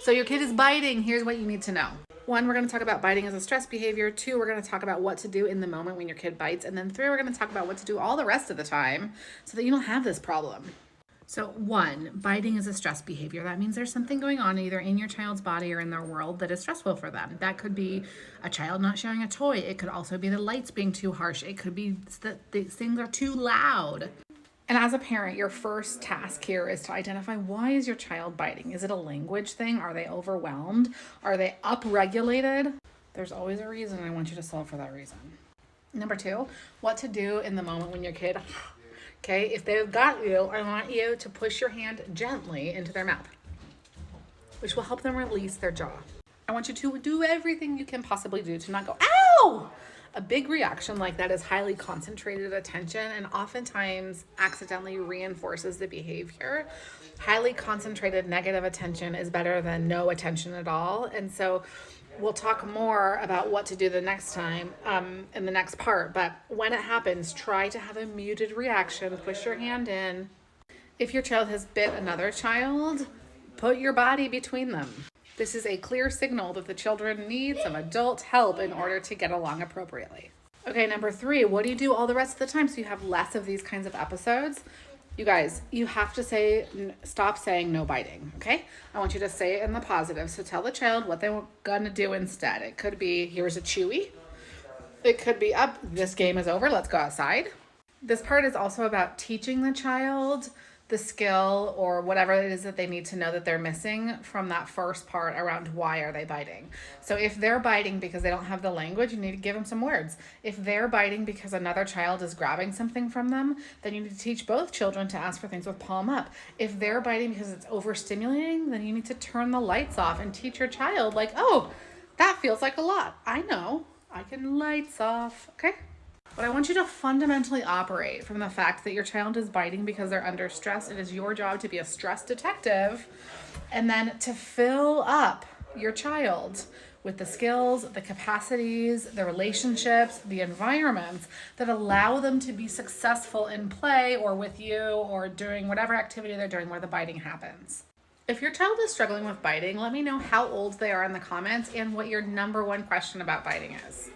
So your kid is biting. Here's what you need to know. 1, we're going to talk about biting as a stress behavior. 2, we're going to talk about what to do in the moment when your kid bites. And then 3, we're going to talk about what to do all the rest of the time so that you don't have this problem. So 1, biting is a stress behavior. That means there's something going on either in your child's body or in their world that is stressful for them. That could be a child not sharing a toy. It could also be the lights being too harsh. It could be that these things are too loud. And as a parent, your first task here is to identify, why is your child biting? Is it a language thing? Are they overwhelmed? Are they upregulated? There's always a reason. I want you to solve for that reason. Number 2, what to do in the moment when your kid, okay, if they've got you, I want you to push your hand gently into their mouth, which will help them release their jaw. I want you to do everything you can possibly do to not go, ow! A big reaction like that is highly concentrated attention and oftentimes accidentally reinforces the behavior. Highly concentrated negative attention is better than no attention at all. And so we'll talk more about what to do the next time in the next part. But when it happens, try to have a muted reaction. Push your hand in. If your child has bit another child, put your body between them. This is a clear signal that the children need some adult help in order to get along appropriately. Okay, number 3, what do you do all the rest of the time so you have less of these kinds of episodes? You guys, you have to stop saying no biting, okay? I want you to say it in the positive. So tell the child what they're gonna do instead. It could be, here's a chewy. It could be, up, this game is over, let's go outside. This part is also about teaching the child the skill or whatever it is that they need to know that they're missing from that first part around why are they biting. So if they're biting because they don't have the language, you need to give them some words. If they're biting because another child is grabbing something from them, then you need to teach both children to ask for things with palm up. If they're biting because it's overstimulating, then you need to turn the lights off and teach your child like, oh, that feels like a lot. I know, I can lights off, okay? But I want you to fundamentally operate from the fact that your child is biting because they're under stress. It is your job to be a stress detective and then to fill up your child with the skills, the capacities, the relationships, the environments that allow them to be successful in play or with you or during whatever activity they're doing where the biting happens. If your child is struggling with biting, let me know how old they are in the comments and what your number 1 question about biting is.